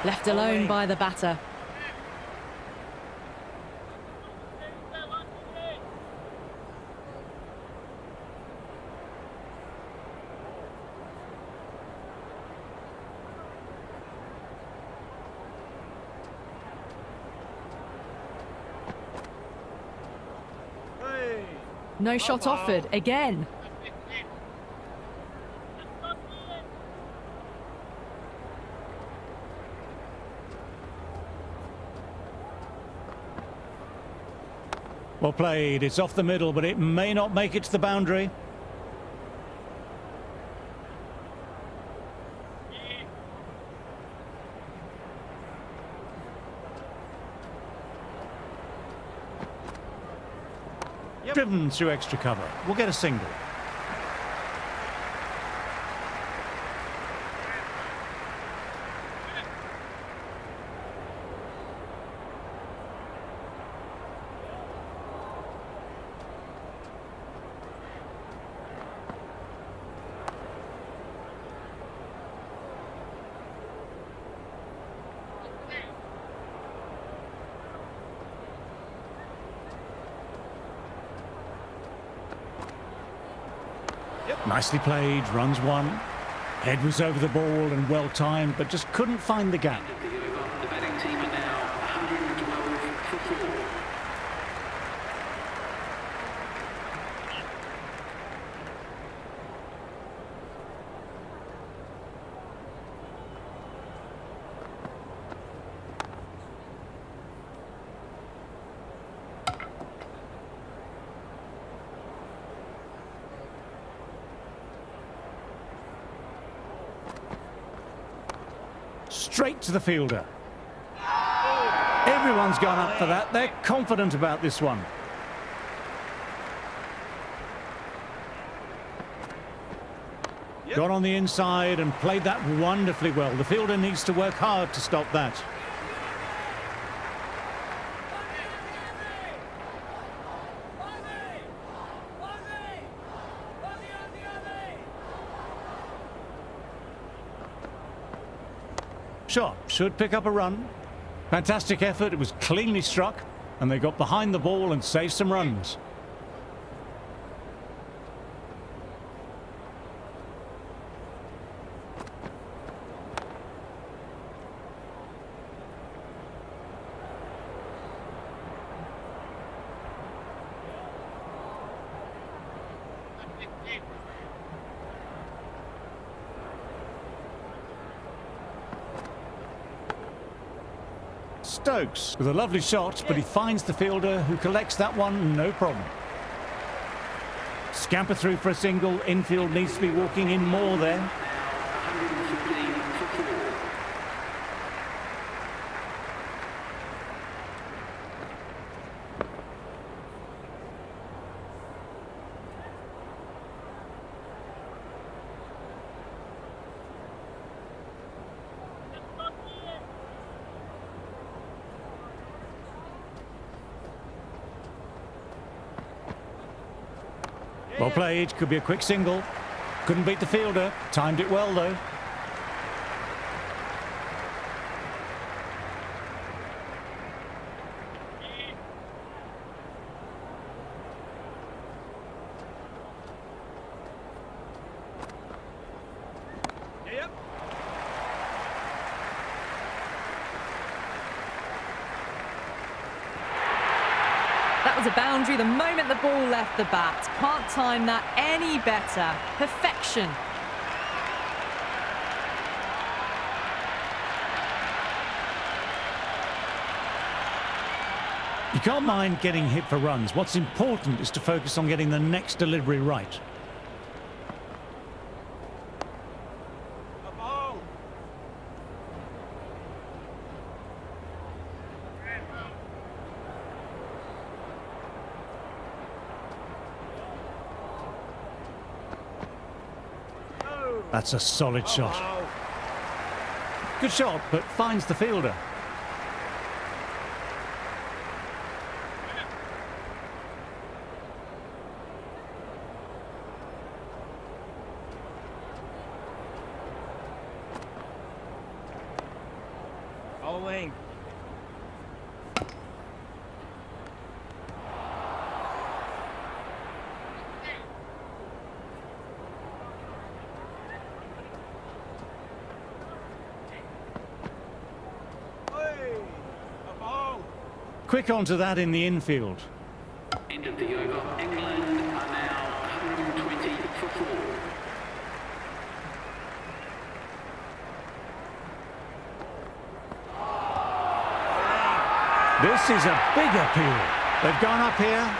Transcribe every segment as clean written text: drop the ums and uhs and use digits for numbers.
Left alone by the batter. No shot offered again. Well played. It's off the middle, but it may not make it to the boundary. Driven through extra cover. We'll get a single. Nicely played, runs one. Head was over the ball and well timed, but just couldn't find the gap. The batting team are now 112 for 4. Straight to the fielder. Everyone's gone up for that. They're confident about this one. Got on the inside and played that wonderfully well. The fielder needs to work hard to stop that. Shot should pick up a run. Fantastic effort. It was cleanly struck, and they got behind the ball and saved some runs. Stokes with a lovely shot, but he finds the fielder who collects that one, no problem. Scamper through for a single. Infield needs to be walking in more there. 115 for 4. Well played, could be a quick single. Couldn't beat the fielder, timed it well though. That was a boundary the moment the ball left the bat. Can't time that any better. Perfection. You can't mind getting hit for runs. What's important is to focus on getting the next delivery right. That's a solid shot. Good shot, but finds the fielder. Bowling. Quick onto that in the infield. End of the over. England are now 120 for 4. This is a big appeal. They've gone up here.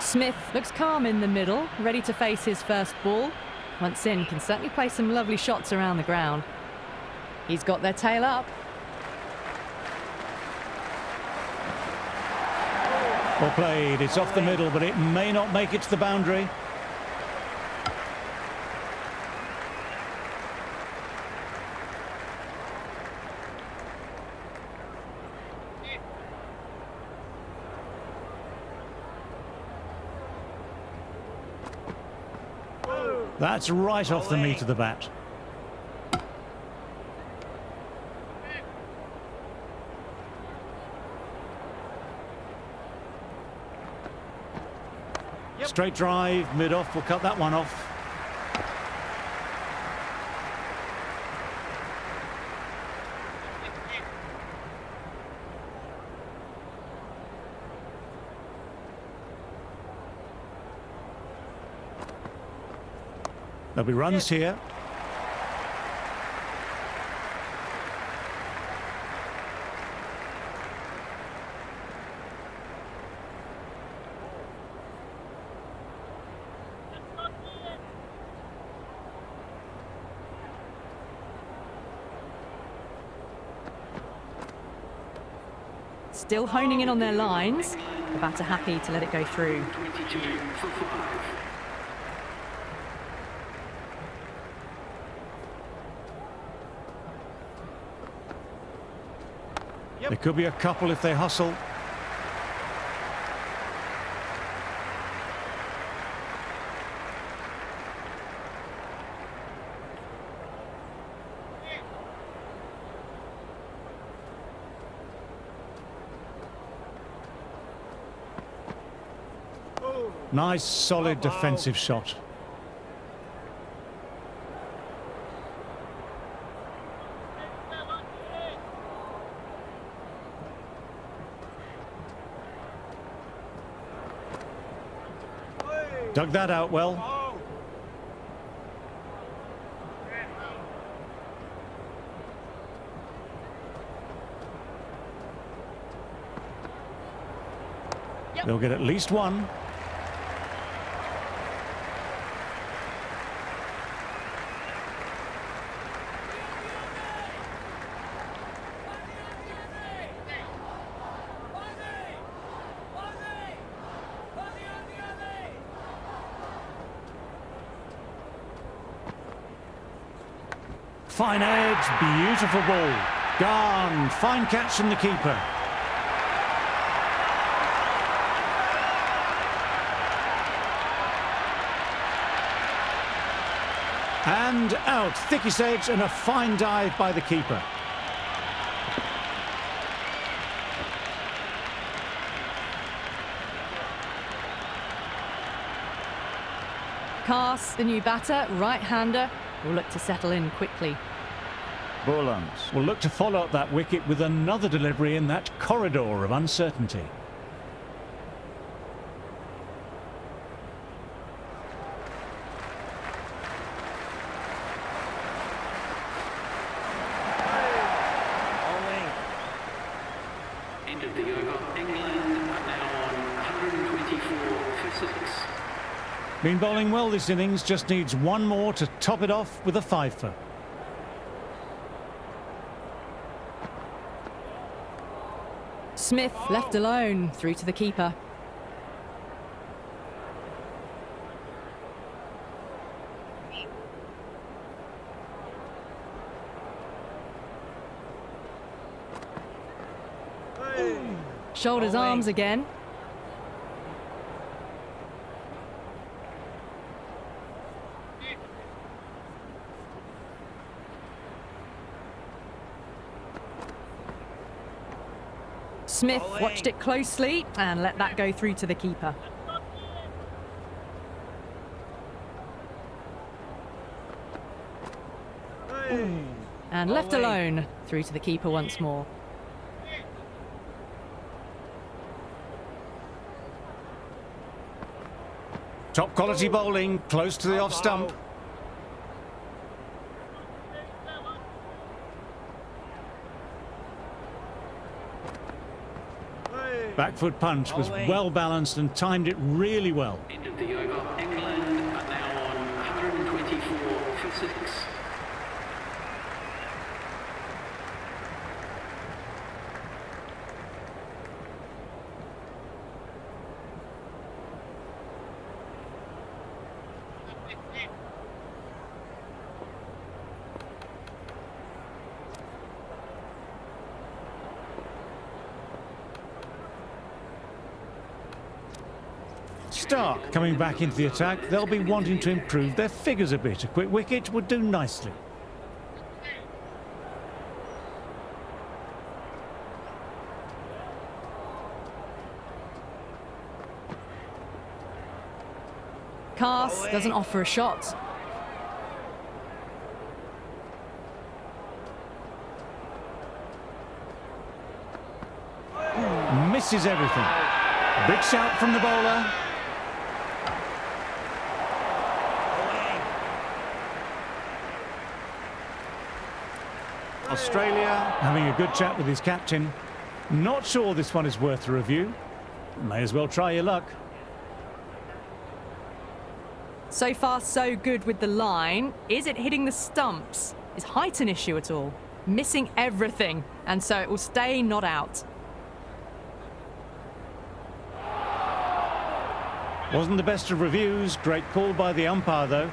Smith looks calm in the middle, ready to face his first ball. Once in, can certainly play some lovely shots around the ground. He's got their tail up. Well played. It's off the middle, but it may not make it to the boundary. That's right off the meat of the bat. Straight drive, mid-off, we'll cut that one off. There'll be runs here. Still honing in on their lines. The batter happy to let it go through. 22 for 5. There could be a couple if they hustle. Nice, solid defensive shot. Dug that out well. They'll get at least one. Fine edge, beautiful ball. Gone, fine catch from the keeper. And out, thickest edge and a fine dive by the keeper. Cast, the new batter, right-hander, will look to settle in quickly. Borland will look to follow up that wicket with another delivery in that corridor of uncertainty. End of the over. England are now on 124 for 6. Been bowling well this innings, just needs one more to top it off with a fifer. Smith left alone, through to the keeper. Shoulders, arms again. Smith watched it closely and let that go through to the keeper. And left alone, through to the keeper once more. Top quality bowling, close to the off stump. Back foot punch was well balanced and timed it really well. End of the over. England are now on 124 for 6. Stark coming back into the attack. They'll be wanting to improve their figures a bit. A quick wicket would do nicely. Cast doesn't offer a shot. Misses everything. Big shout from the bowler. Australia having a good chat with his captain. Not sure this one is worth a review. May as well try your luck. So far, so good with the line. Is it hitting the stumps? Is height an issue at all? Missing everything, and so it will stay not out. Wasn't the best of reviews. Great call by the umpire, though.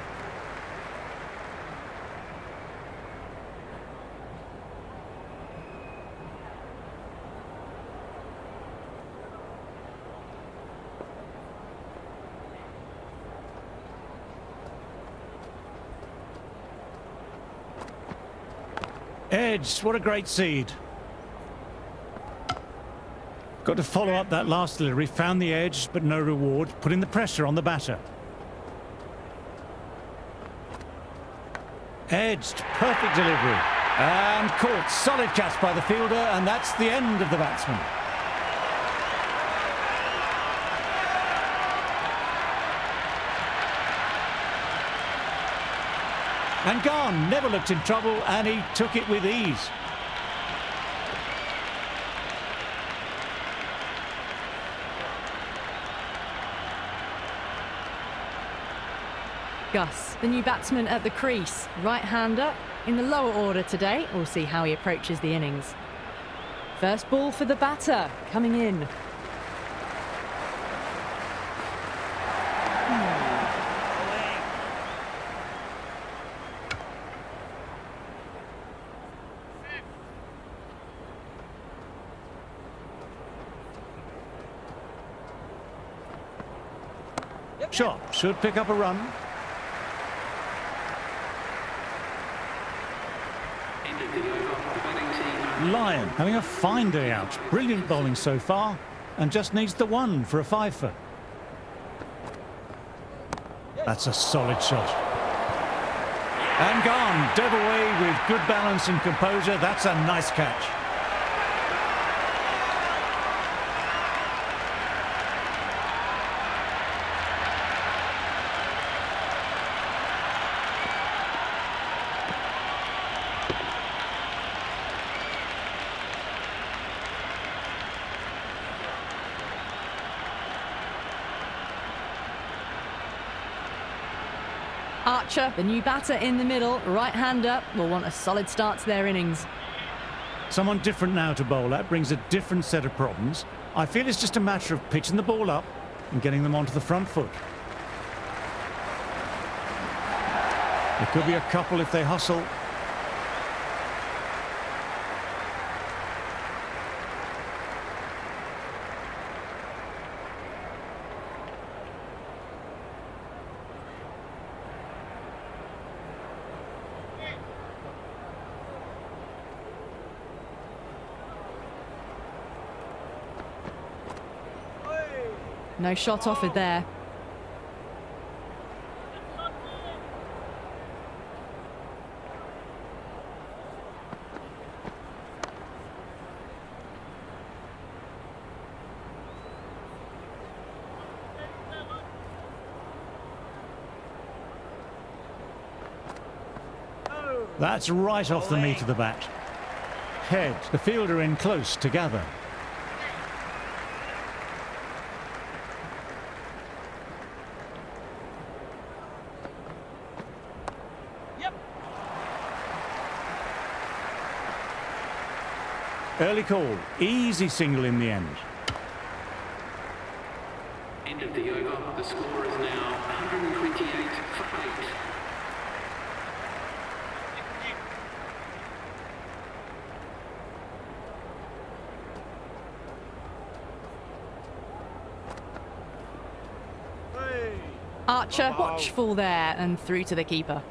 Edged, what a great seed. Got to follow up that last delivery, found the edge, but no reward, putting the pressure on the batter. Edged, perfect delivery. And caught, solid catch by the fielder, and that's the end of the batsman. And gone, never looked in trouble, and he took it with ease. Gus, the new batsman at the crease, right-hander in the lower order today. We'll see how he approaches the innings. First ball for the batter, coming in. Shot, should pick up a run. End of the over. The batting team. Lyon having a fine day out. Brilliant bowling so far, and just needs the one for a fifer. That's a solid shot. And gone, dead away with good balance and composure. That's a nice catch. Archer, the new batter in the middle, right-hander, will want a solid start to their innings. Someone different now to bowl at brings a different set of problems. I feel it's just a matter of pitching the ball up and getting them onto the front foot. There could be a couple if they hustle. No shot offered there. That's right off the meat of the bat. Head, the fielder in close to gather. Early call, easy single in the end. End of the over. The score is now 128 for 8. Archer, watchful there, and through to the keeper.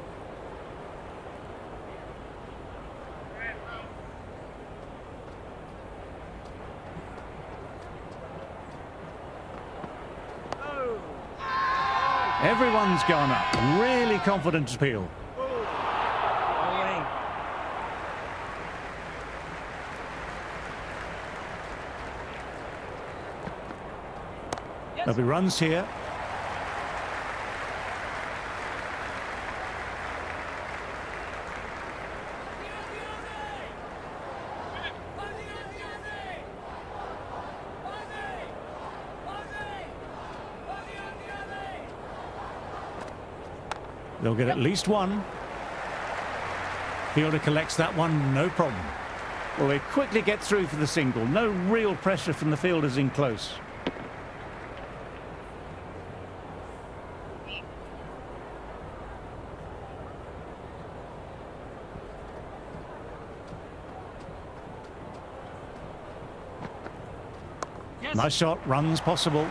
Everyone's gone up. Really confident appeal. There'll be runs here. They'll get at least one. Fielder collects that one, no problem. Well, they quickly get through for the single. No real pressure from the fielders in close. Yes. Nice shot, runs possible.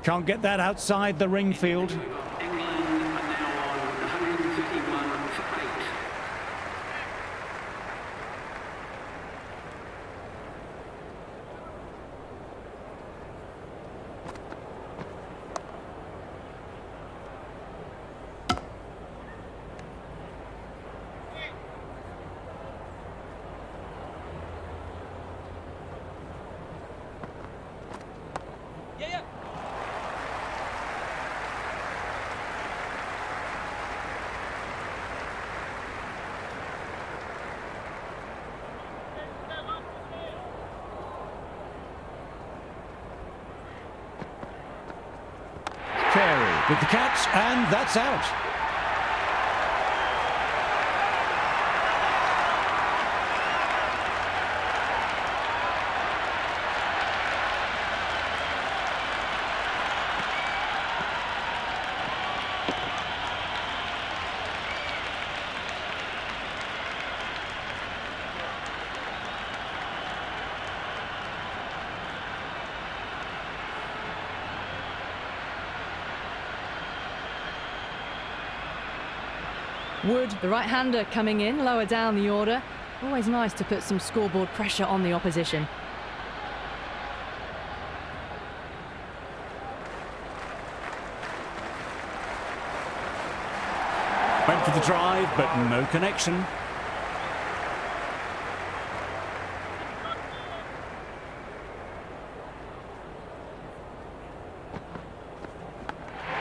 Can't get that outside the ring field. England are now on 131 for 8. With the catch, and that's out. Wood, the right-hander, coming in, lower down the order. Always nice to put some scoreboard pressure on the opposition. Went for the drive, but no connection.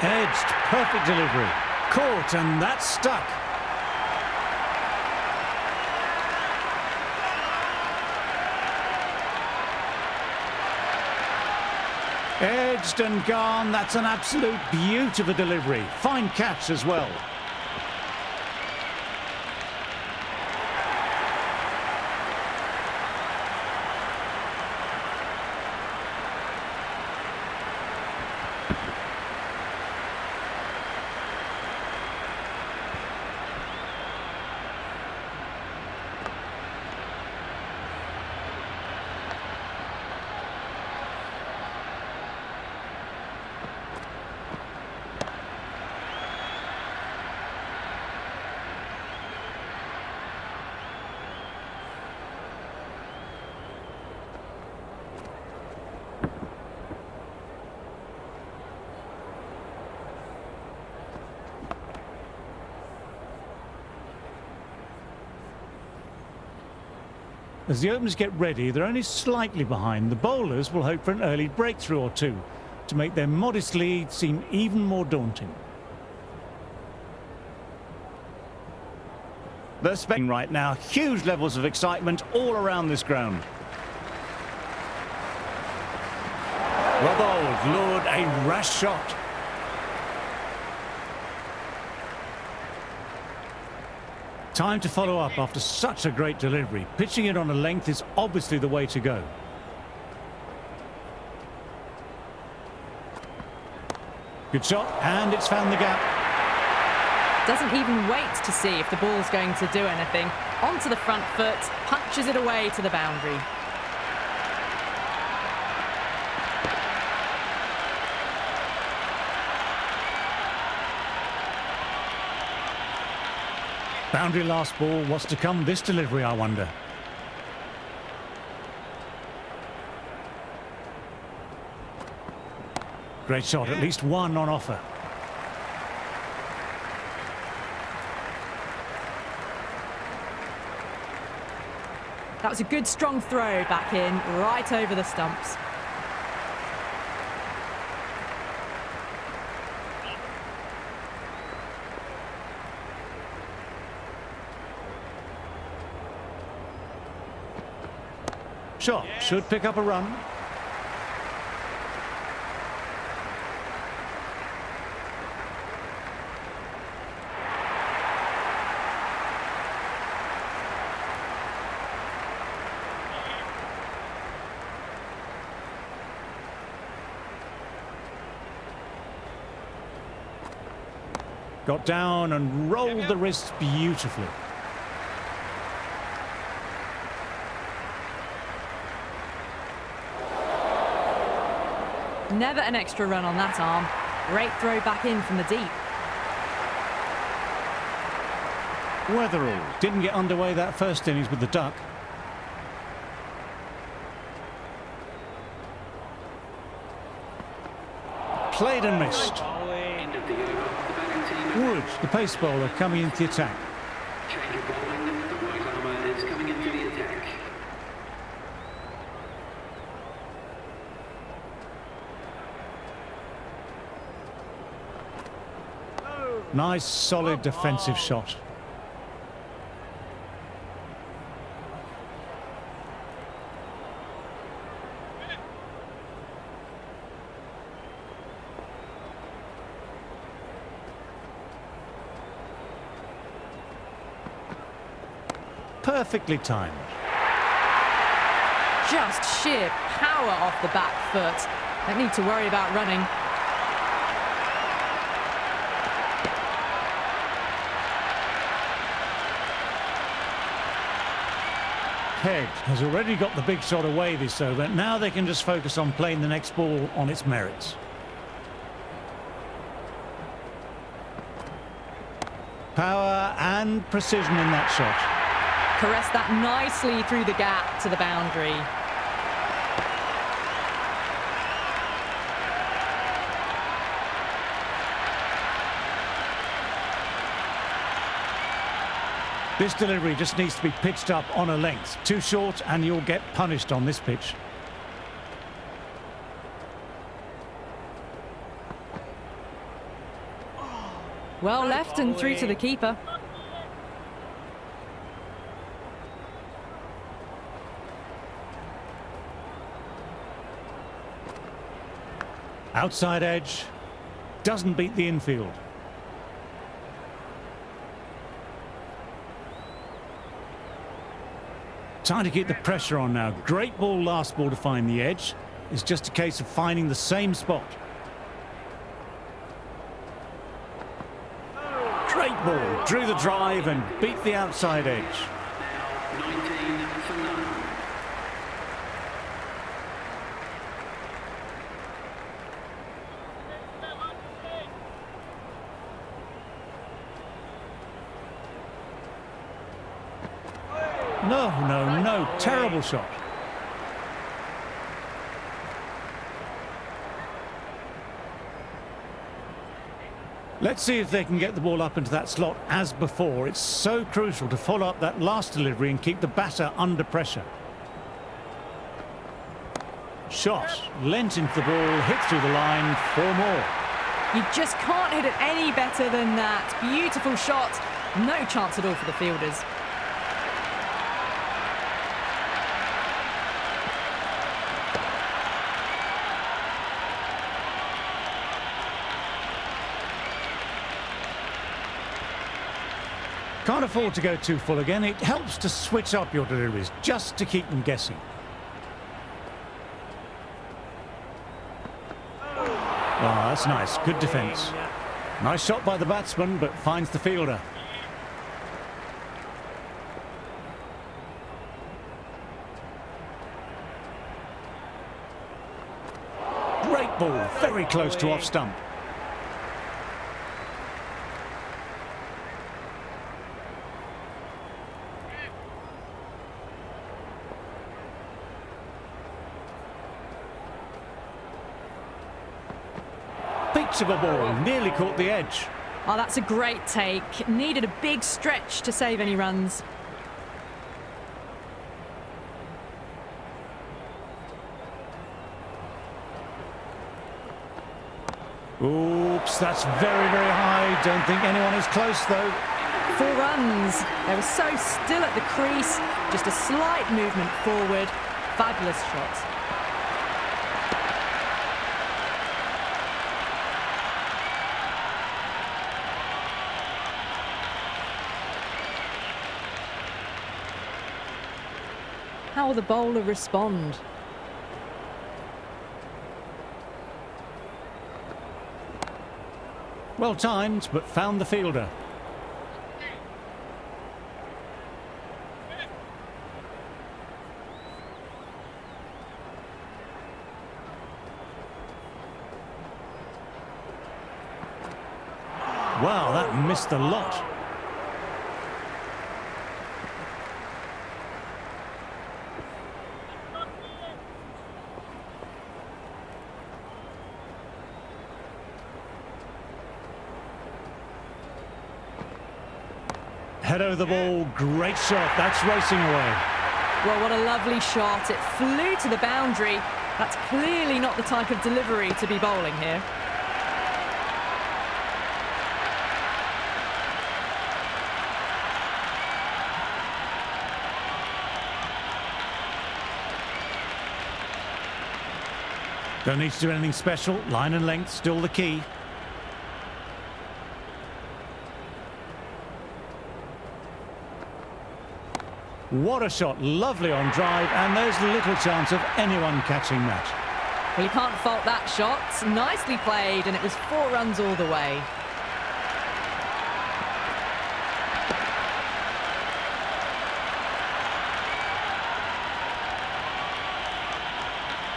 Edged, perfect delivery. Caught, and that's stuck. Edged and gone. That's an absolute beauty of a delivery. Fine catch as well. As the openers get ready, they're only slightly behind. The bowlers will hope for an early breakthrough or two to make their modest lead seem even more daunting. They're spending right now huge levels of excitement all around this ground. Robbold lured a rash shot. Time to follow up after such a great delivery. Pitching it on a length is obviously the way to go. Good shot, and it's found the gap. Doesn't even wait to see if the ball's going to do anything. Onto the front foot, punches it away to the boundary. Boundary last ball. What's to come this delivery, I wonder? Great shot, at least one on offer. That was a good strong throw back in, right over the stumps. Shot should pick up a run. Got down and rolled the wrists beautifully. Never an extra run on that arm. Great throw back in from the deep. Weatherall didn't get underway that first innings with the duck. Played and missed. End of the over. The batting team. Wood, the pace bowler, coming into the attack. Change of bowling. The white armour is coming into the attack. Nice, solid defensive shot. Perfectly timed. Just sheer power off the back foot. Don't need to worry about running. Head has already got the big shot away this over. Now they can just focus on playing the next ball on its merits. Power and precision in that shot. Caressed that nicely through the gap to the boundary. This delivery just needs to be pitched up on a length. Too short and you'll get punished on this pitch. Well left and through to the keeper. Outside edge. Doesn't beat the infield. Time to keep the pressure on now. Great ball last ball to find the edge. It's just a case of finding the same spot. Great ball. Drew the drive and beat the outside edge. Now 19 for none. No, no, no. Terrible shot. Let's see if they can get the ball up into that slot as before. It's so crucial to follow up that last delivery and keep the batter under pressure. Shot, lent into the ball, hit through the line, 4 more. You just can't hit it any better than that. Beautiful shot. No chance at all for the fielders. Can't afford to go too full again. It helps to switch up your deliveries just to keep them guessing. Ah, that's nice. Good defence. Nice shot by the batsman, but finds the fielder. Great ball. Very close to off stump. Peach of a ball, nearly caught the edge. Oh, that's a great take. Needed a big stretch to save any runs. Oops, that's very, very high. Don't think anyone is close, though. 4 runs. They were so still at the crease. Just a slight movement forward. Fabulous shot. How will the bowler respond? Well timed, but found the fielder. Wow, that missed the lot. Head over the ball, great shot, that's racing away. Well, what a lovely shot. It flew to the boundary. That's clearly not the type of delivery to be bowling here. Don't need to do anything special, line and length still the key. What a shot, lovely on drive, and there's little chance of anyone catching that. Well, you can't fault that shot. Nicely played, and it was 4 runs all the way.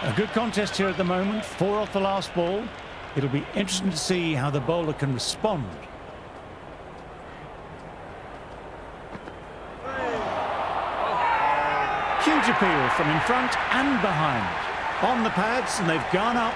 A good contest here at the moment, 4 off the last ball. It'll be interesting to see how the bowler can respond. Huge appeal from in front and behind. On the pads, and they've gone up.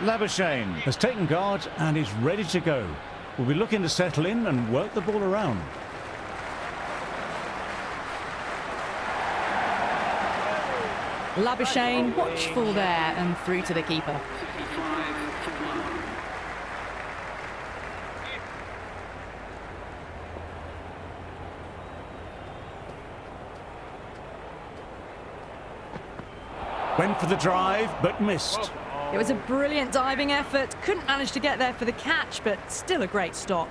Labuschagne has taken guard and is ready to go. We'll be looking to settle in and work the ball around. Labuschagne, watchful there and through to the keeper. 65 for 1. Went for the drive, but missed. It was a brilliant diving effort. Couldn't manage to get there for the catch, but still a great stop.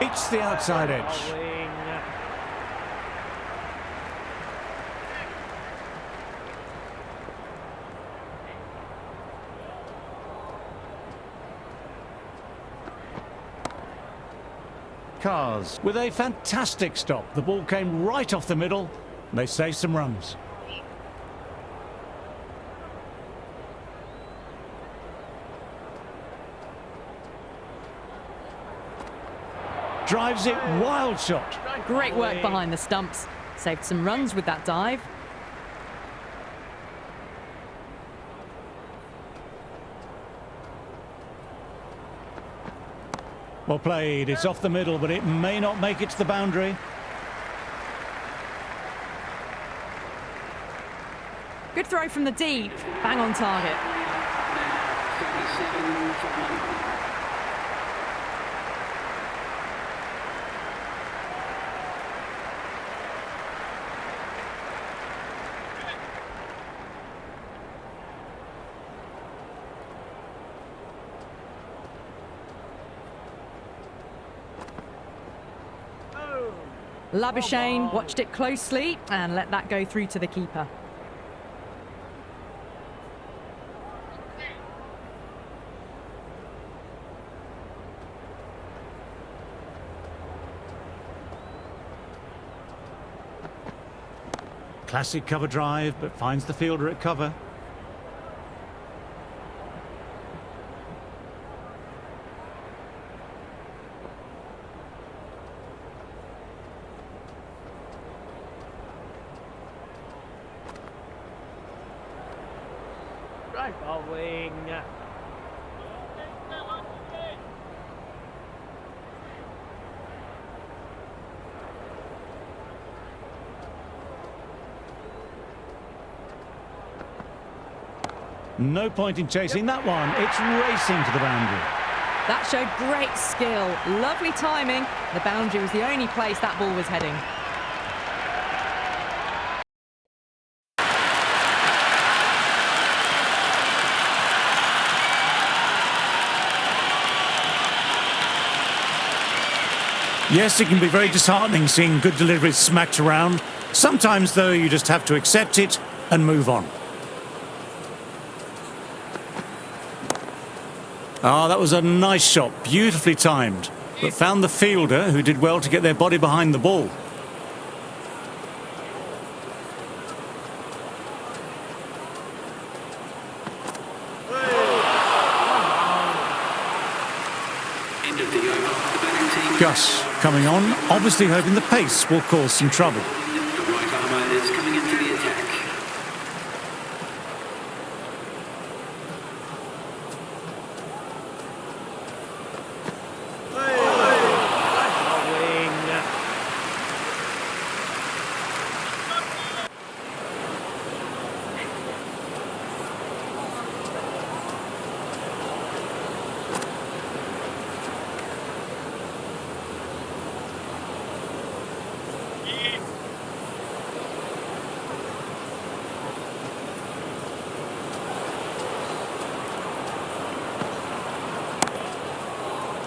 Meets the outside edge. Cars with a fantastic stop. The ball came right off the middle. They saved some runs. Drives it, wild shot. Great work behind the stumps. Saved some runs with that dive. Well played. It's off the middle, but it may not make it to the boundary. Good throw from the deep. Bang on target. 37 for 1. Labuschagne watched it closely and let that go through to the keeper. Classic cover drive, but finds the fielder at cover. Bowling. No point in chasing that one. It's racing to the boundary. That showed great skill. Lovely timing. The boundary was the only place that ball was heading. Yes, it can be very disheartening seeing good deliveries smacked around. Sometimes, though, you just have to accept it and move on. Ah, that was a nice shot, beautifully timed, but found the fielder, who did well to get their body behind the ball. End of the over. The batting team. Gus coming on, obviously hoping the pace will cause some trouble. The right armour is coming into the attack.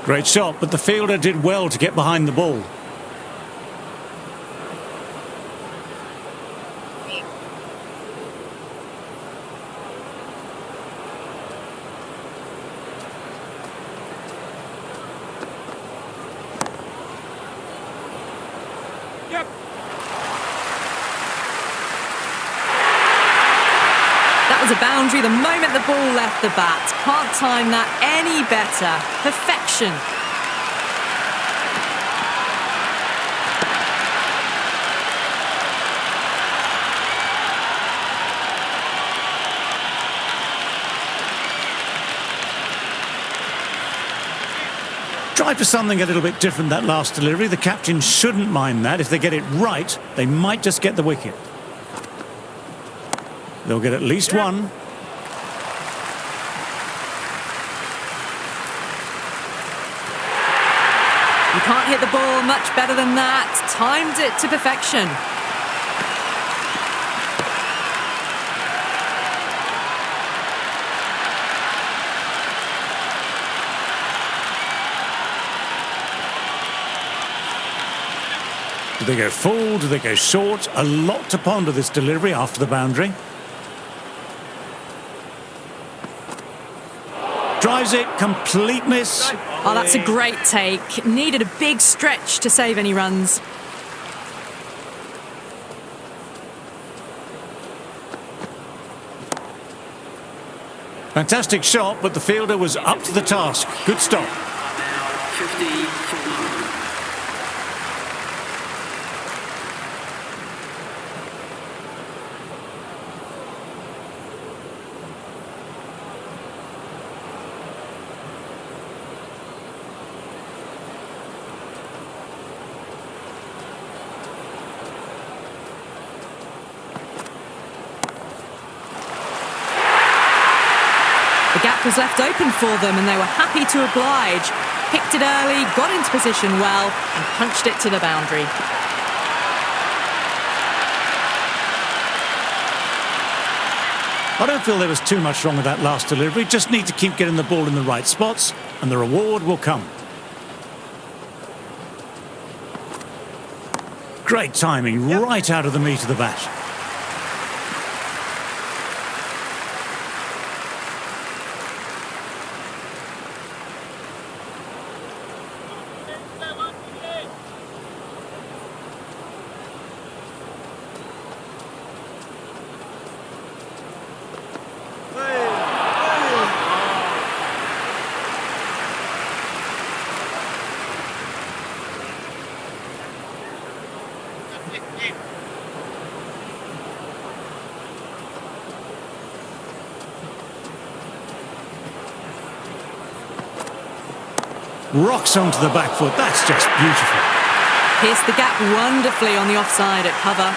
Great shot, but the fielder did well to get behind the ball. That was a boundary the moment the ball left the bat. Can't time that any better. Perfection. Tried for something a little bit different that last delivery. The captain shouldn't mind that. If they get it right, they might just get the wicket. They'll get at least one. You can't hit the ball much better than that. Timed it to perfection. Do they go full? Do they go short? A lot to ponder this delivery after the boundary. Drives it, complete miss. Oh, that's a great take. Needed a big stretch to save any runs. Fantastic shot, but the fielder was up to the task. Good stop. Now 50 for one. The gap was left open for them and they were happy to oblige. Picked it early, got into position well and punched it to the boundary. I don't feel there was too much wrong with that last delivery. Just need to keep getting the ball in the right spots and the reward will come. Great timing, right out of the meat of the bat. Rocks onto the back foot. That's just beautiful. Pierced the gap wonderfully on the offside at cover.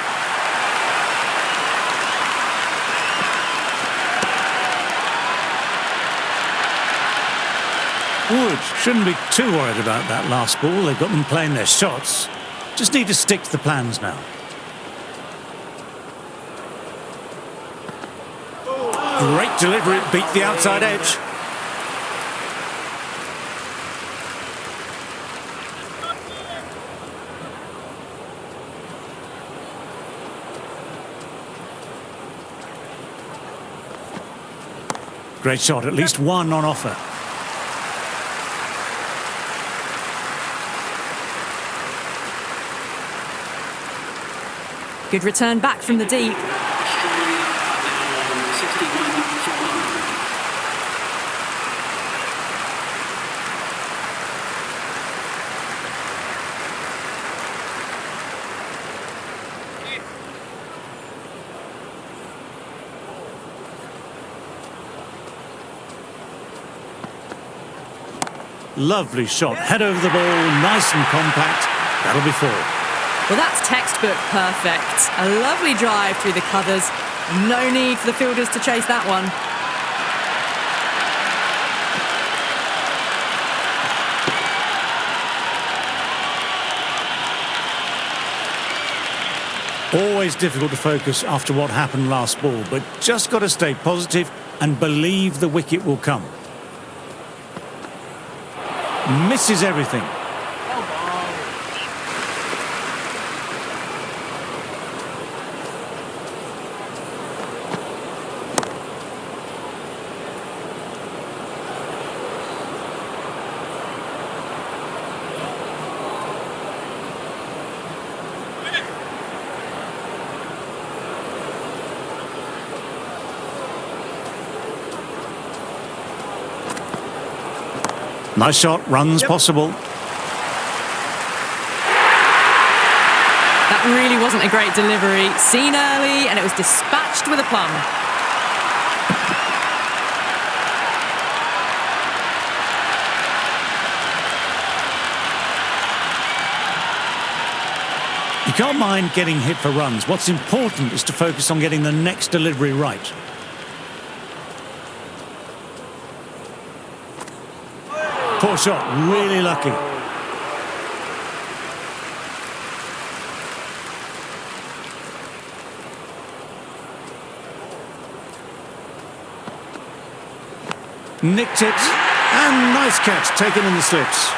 Wood shouldn't be too worried about that last ball. They've got them playing their shots. Just need to stick to the plans now. Great delivery. Beat the outside edge. Great shot, at least one on offer. Good return back from the deep. Australia are now on 61 for one. Lovely shot, head over the ball, nice and compact. That'll be four. Well, that's textbook perfect. A lovely drive through the covers. No need for the fielders to chase that one. Always difficult to focus after what happened last ball, but just got to stay positive and believe the wicket will come. Misses everything. Nice shot, runs possible. That really wasn't a great delivery. Seen early and it was dispatched with aplomb. You can't mind getting hit for runs. What's important is to focus on getting the next delivery right. Poor shot, really lucky. Nicked it, and nice catch, taken in the slips.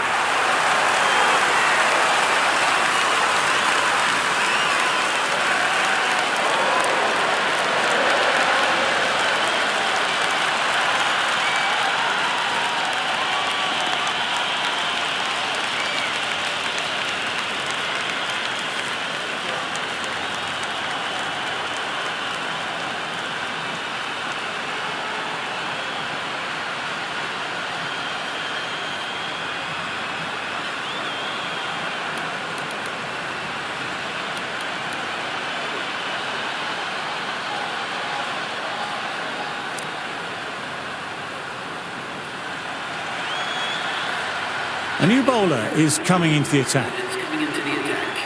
A new bowler is coming into the attack. It's coming into the attack.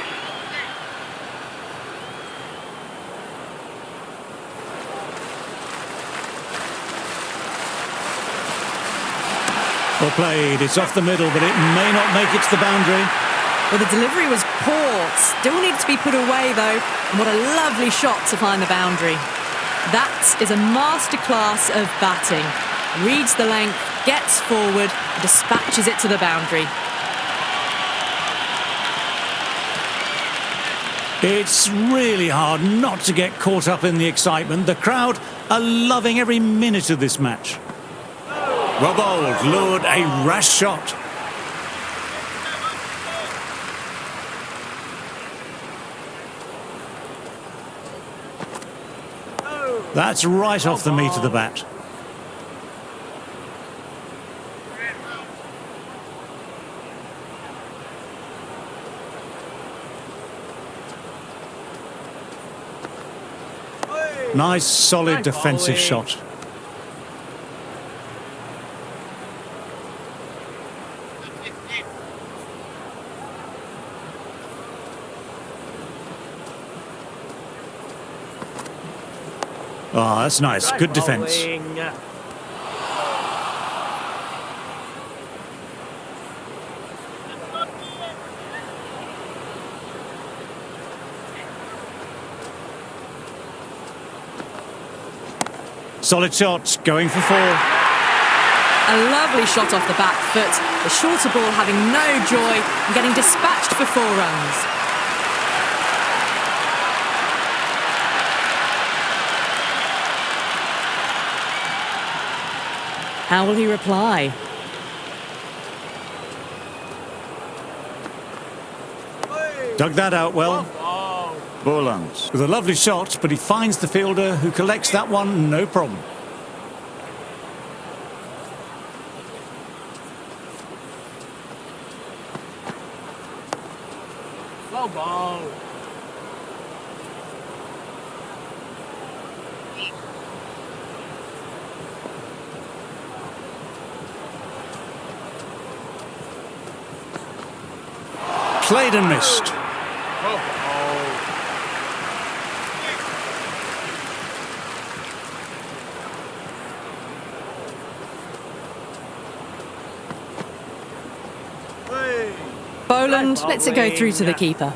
Well played. It's off the middle, but it may not make it to the boundary. Well, the delivery was poor. Still needs to be put away, though. And what a lovely shot to find the boundary. That is a masterclass of batting. Reads the length, gets forward, and dispatches it to the boundary. It's really hard not to get caught up in the excitement. The crowd are loving every minute of this match. Well bowled, lured a rash shot. That's right off the meat of the bat. Nice, solid defensive shot. Oh, that's nice. Good defence. Solid shot, going for 4. A lovely shot off the back foot. The shorter ball having no joy and getting dispatched for 4 runs. How will he reply? Dug that out well. Borlands with a lovely shot, but he finds the fielder who collects that one, no problem. Well ball. Played and missed. Boland lets it go through to the keeper.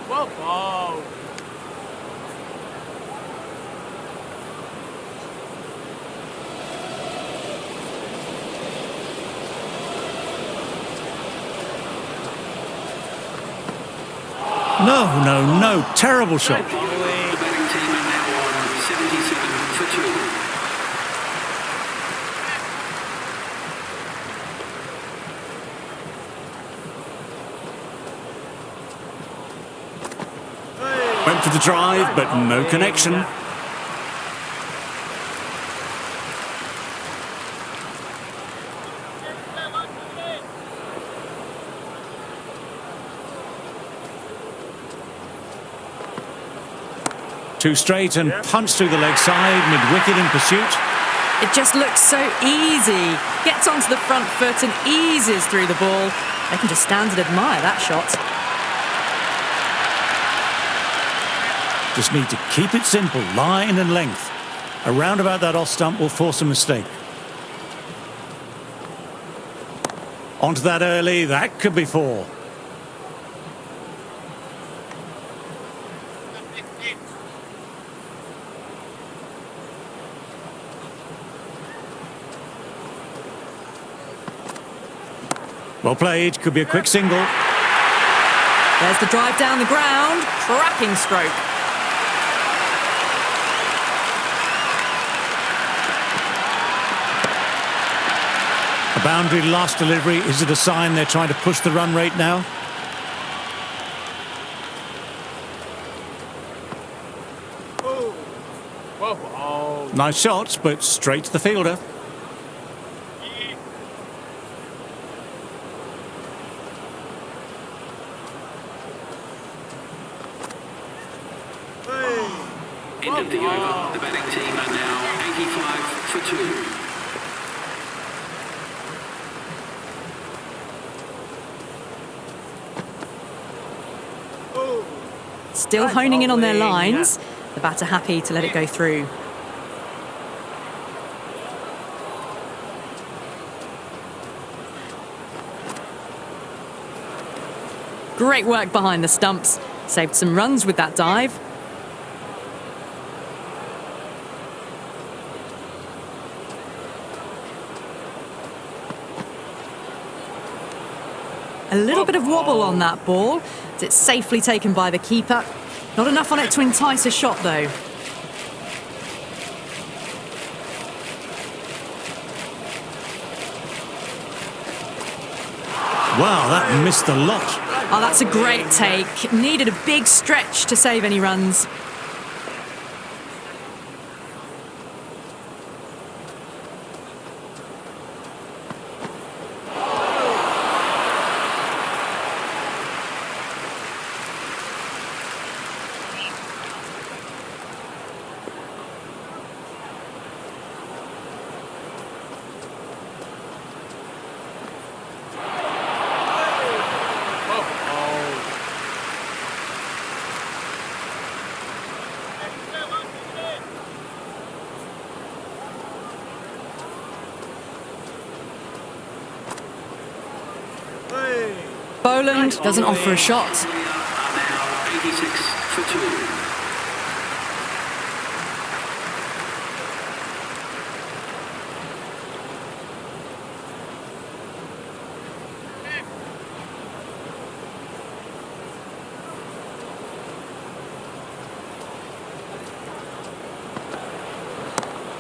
Well ball. No, no, no. Terrible shot. The batting team are now on 77 for 2. Went for the drive, but no connection. Too straight and punched through the leg side, mid-wicket in pursuit. It just looks so easy. Gets onto the front foot and eases through the ball. They can just stand and admire that shot. Just need to keep it simple, line and length. A roundabout that off stump will force a mistake. Onto that early, that could be 4. Well played, could be a quick single. There's the drive down the ground. Cracking stroke. A boundary last delivery, is it a sign they're trying to push the run rate now? Well ball. Nice shots, but straight to the fielder. for 2. Still honing in on their lines. The batter happy to let it go through. Great work behind the stumps. Saved some runs with that dive. A little bit of wobble on that ball. It's safely taken by the keeper. Not enough on it to entice a shot, though. Wow, that missed the lot. Oh, that's a great take. Needed a big stretch to save any runs. Boland doesn't offer a shot. Now 86 for 2.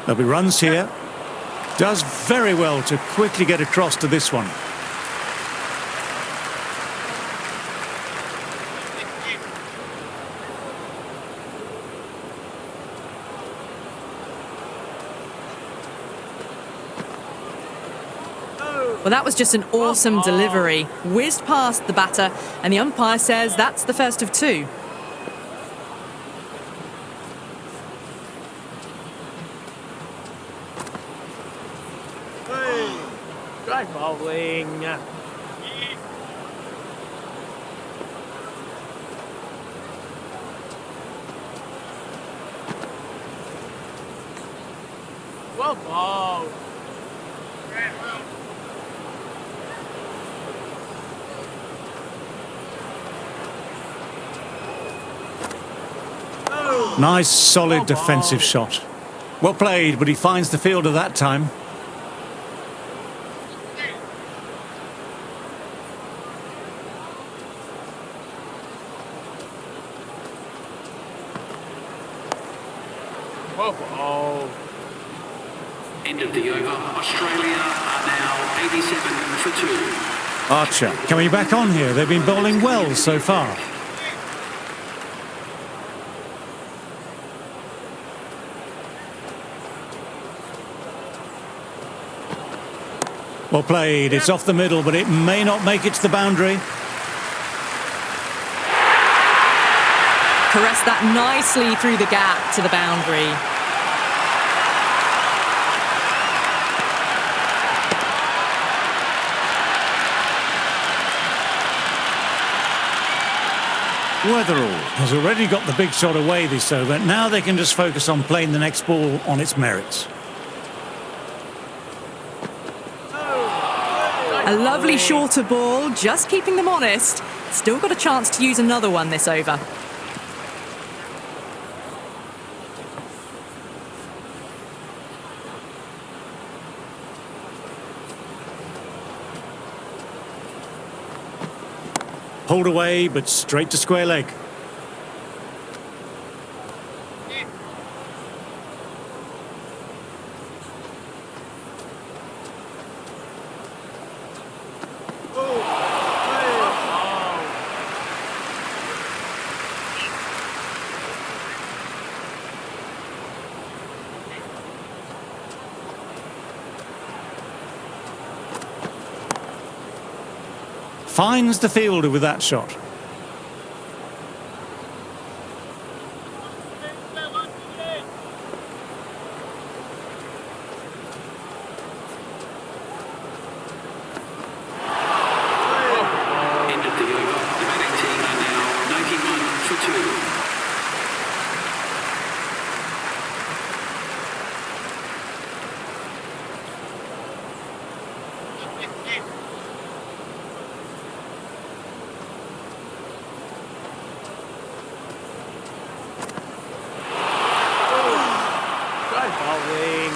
There'll be runs here. Does very well to quickly get across to this one. Well, that was just an awesome delivery. Whizzed past the batter, and the umpire says that's the first of 2. Try bowling. Well ball. Nice, solid defensive shot. Well played, but he finds the fielder that time. Well ball. End of the over. Australia are now 87 for 2. Archer coming back on here. They've been bowling well so far. Well played. It's off the middle, but it may not make it to the boundary. Caressed that nicely through the gap to the boundary. Weatherall has already got the big shot away this over. Now they can just focus on playing the next ball on its merits. A lovely shorter ball, just keeping them honest. Still got a chance to use another one this over. Pulled away, but straight to square leg. Finds the fielder with that shot. bowling.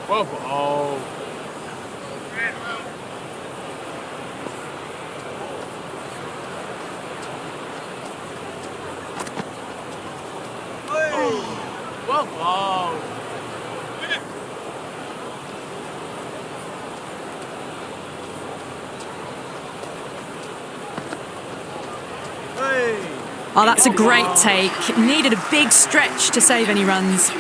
Whoa, whoa. Whoa, whoa. Oh, that's a great take. Needed a big stretch to save any runs.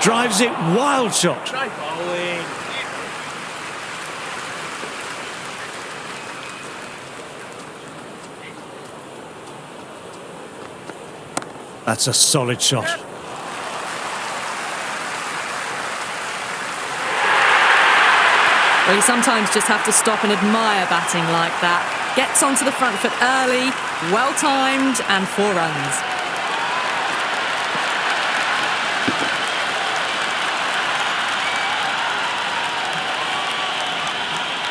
Drives it, wild shot. Try bowling. That's a solid shot. Well, you sometimes just have to stop and admire batting like that. Gets onto the front foot early, well timed, and 4 runs.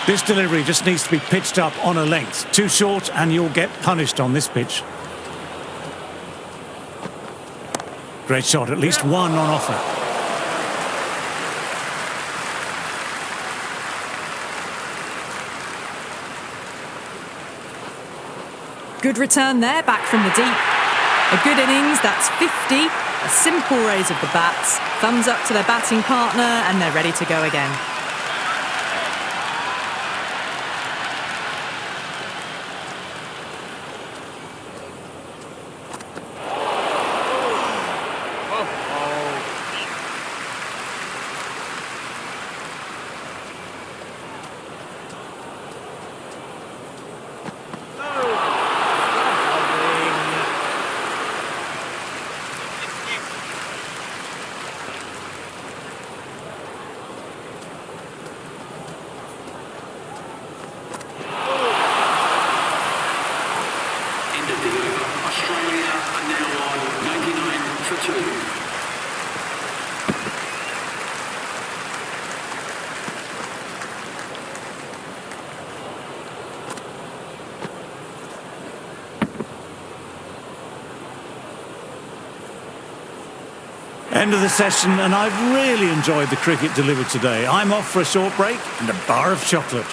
This delivery just needs to be pitched up on a length. Too short and you'll get punished on this pitch. Great shot, at least one on offer. Good return there, back from the deep. A good innings, that's 50. A simple raise of the bats. Thumbs up to their batting partner, and they're ready to go again. End of the session, and I've really enjoyed the cricket delivered today. I'm off for a short break and a bar of chocolate.